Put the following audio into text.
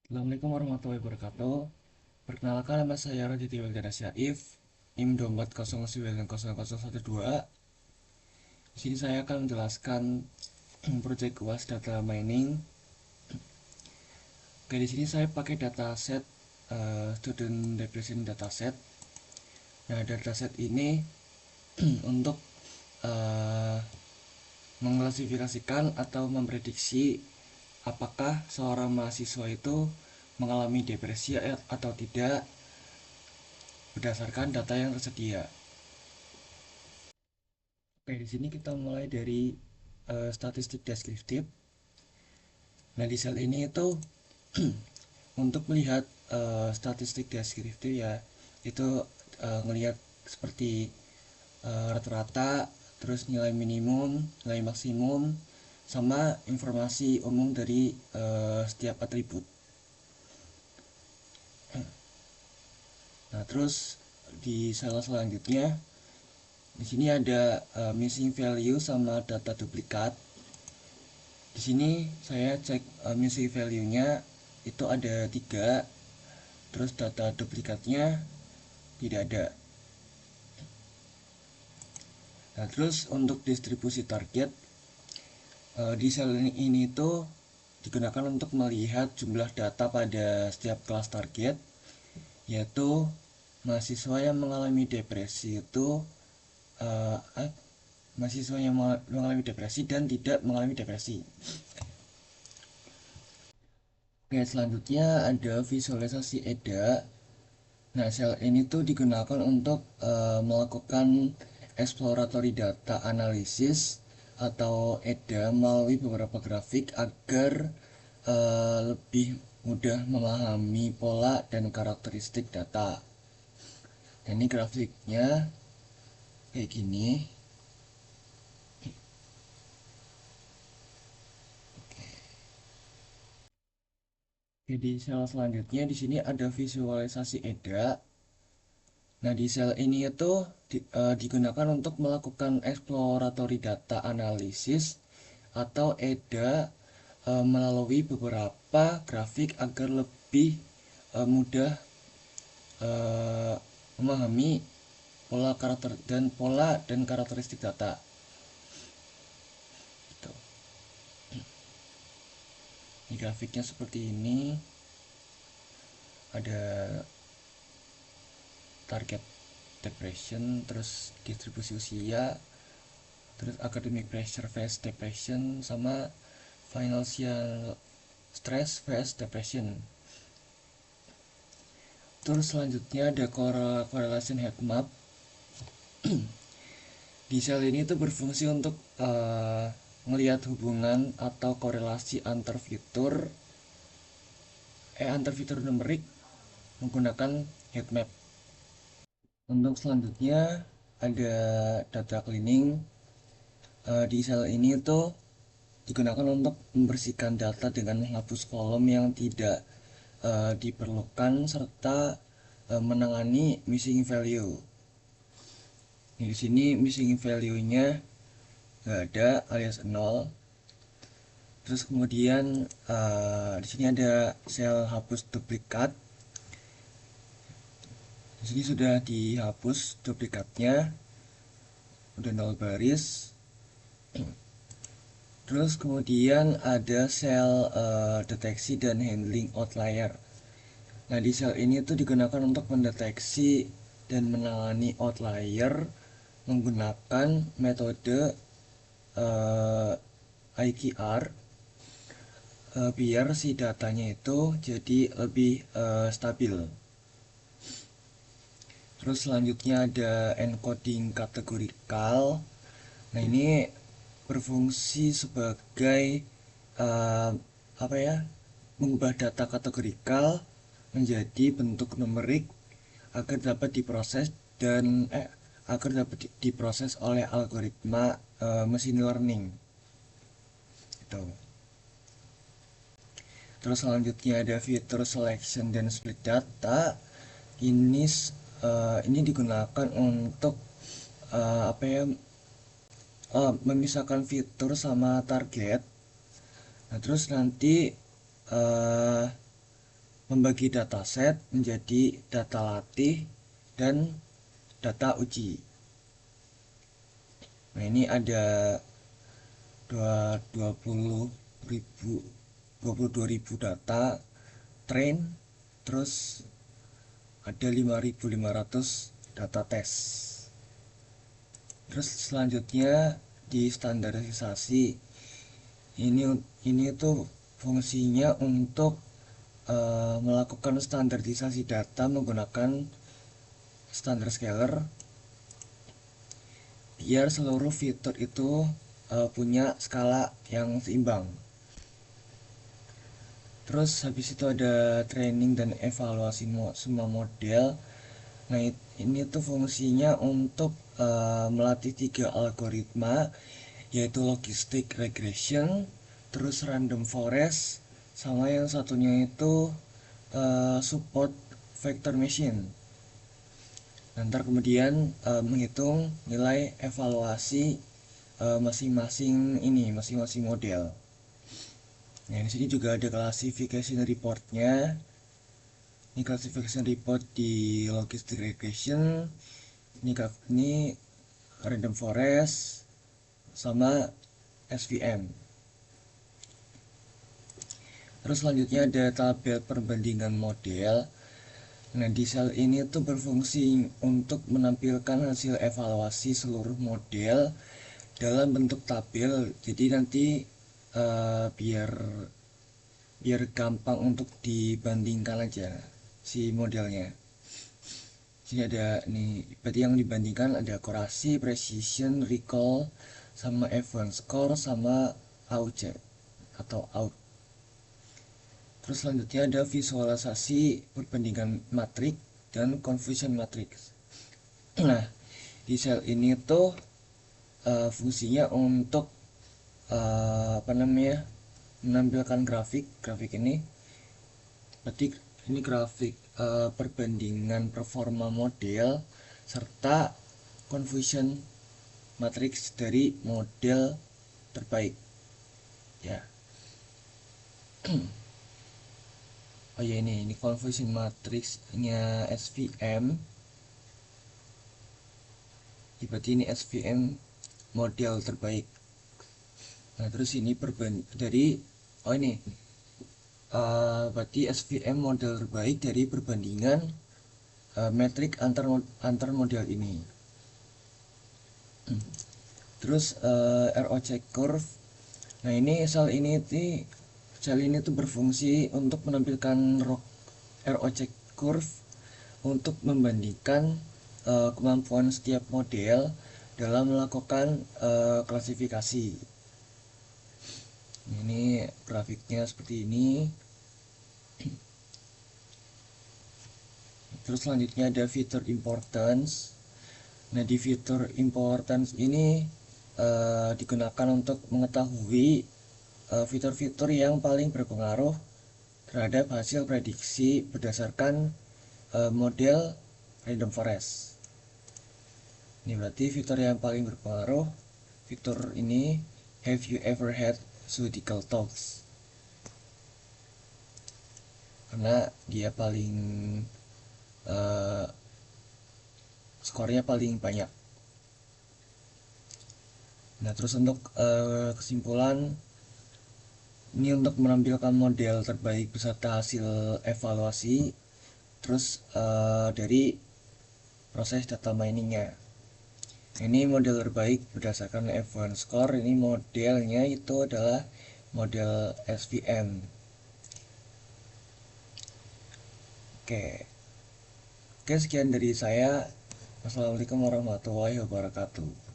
Assalamualaikum warahmatullahi wabarakatuh. Perkenalkan, nama saya Raditya Wildana Syaif, NIM 24090012. Di sini saya akan menjelaskan proyek UAS data mining. Oke, di sini saya pakai dataset student depression dataset. Nah, dataset ini untuk uh, mengklasifikasikan atau memprediksi apakah seorang mahasiswa itu mengalami depresi atau tidak berdasarkan data yang tersedia. Oke, di sini kita mulai dari statistik deskriptif. Nah, di sel ini itu untuk melihat statistik deskriptif ya, itu melihat seperti rata-rata, terus nilai minimum, nilai maksimum, sama informasi umum dari setiap atribut. Nah, terus di sel selanjutnya, di sini ada missing value sama data duplikat. Di sini saya cek missing value-nya itu ada 3, terus data duplikatnya tidak ada. Nah, terus untuk distribusi target di sel ini tuh digunakan untuk melihat jumlah data pada setiap kelas target, yaitu mahasiswa yang mengalami depresi itu uh, mahasiswa yang mengalami depresi dan tidak mengalami depresi. Oke, selanjutnya ada visualisasi EDA. Nah, sel ini tuh digunakan untuk melakukan exploratory data analysis atau EDA melalui beberapa grafik agar lebih mudah memahami pola dan karakteristik data. Nah, ini grafiknya kayak gini. Jadi sel selanjutnya di sini ada visualisasi EDA. Nah, di sel ini itu digunakan untuk melakukan exploratory data analysis atau EDA melalui beberapa grafik agar lebih mudah eh, memahami pola dan karakteristik data. Gitu. Ini grafiknya seperti ini. Ada target depression, terus distribusi usia, terus academic pressure vs depression, sama financial stress vs depression. Terus selanjutnya ada correlation heat map. Di sel ini tuh berfungsi untuk melihat hubungan atau korelasi antar fitur numerik menggunakan heat map. Untuk selanjutnya ada data cleaning. Di sel ini tuh digunakan untuk membersihkan data dengan menghapus kolom yang tidak diperlukan serta menangani missing value. Di sini missing value-nya nggak ada alias 0. Terus kemudian di sini ada sel hapus duplikat. Di sini sudah dihapus duplikatnya, udah 0 baris. Terus kemudian ada sel deteksi dan handling outlier. Nah, di sel ini tuh digunakan untuk mendeteksi dan menangani outlier menggunakan metode IQR biar si datanya itu jadi lebih stabil. Terus selanjutnya ada encoding kategorikal. Nah, ini berfungsi sebagai uh, apa ya, mengubah data kategorikal menjadi bentuk numerik agar dapat diproses dan agar dapat diproses oleh algoritma machine learning. Itu. Terus selanjutnya ada fitur selection dan split data. Ini ini digunakan untuk apa ya, memisahkan fitur sama target. Nah, terus nanti uh, membagi dataset menjadi data latih dan data uji. Nah, ini ada 22.000 data train, terus ada 5.500 data tes. Terus selanjutnya di standarisasi ini tuh fungsinya untuk melakukan standarisasi data menggunakan standar scalar biar seluruh fitur itu punya skala yang seimbang. Terus habis itu ada training dan evaluasi semua model. Nah, ini tuh fungsinya untuk melatih 3 algoritma, yaitu logistic regression, terus random forest, sama yang satunya itu support vector machine. Nanti kemudian menghitung nilai evaluasi masing-masing model. Nah, di sini juga ada classification reportnya. Ini classification report di logistic regression. Ini random forest sama SVM. Terus selanjutnya ada tabel perbandingan model. Nah, di sel ini tuh berfungsi untuk menampilkan hasil evaluasi seluruh model dalam bentuk tabel. Jadi nanti biar gampang untuk dibandingkan aja si modelnya. Sini ada nih, berarti yang dibandingkan ada akurasi, precision, recall, sama event score, sama outjet atau out. Terus selanjutnya ada visualisasi perbandingan matrik dan confusion matrix. Nah, di sel ini tuh fungsinya untuk menampilkan grafik ini. Berarti ini grafik perbandingan performa model serta confusion matrix dari model terbaik ya. Oh ya, ini confusion matrixnya SVM. Berarti ini SVM model terbaik. Nah, terus ini berarti SVM model terbaik dari perbandingan metrik antar model ini. Terus ROC curve. Nah, ini sel ini tuh berfungsi untuk menampilkan ROC curve untuk membandingkan kemampuan setiap model dalam melakukan klasifikasi. Ini grafiknya seperti ini. Terus selanjutnya ada fitur importance. Nah, di fitur importance ini digunakan untuk mengetahui fitur-fitur yang paling berpengaruh terhadap hasil prediksi berdasarkan model random forest. Ini berarti fitur yang paling berpengaruh. Fitur ini, have you ever had Sudical Talks, karena dia paling skornya paling banyak. Nah, terus untuk kesimpulan, ini untuk menampilkan model terbaik beserta hasil evaluasi, terus dari proses data miningnya. Ini model terbaik berdasarkan event score. Ini modelnya itu adalah model SVM. Oke, sekian dari saya. Wassalamualaikum warahmatullahi wabarakatuh.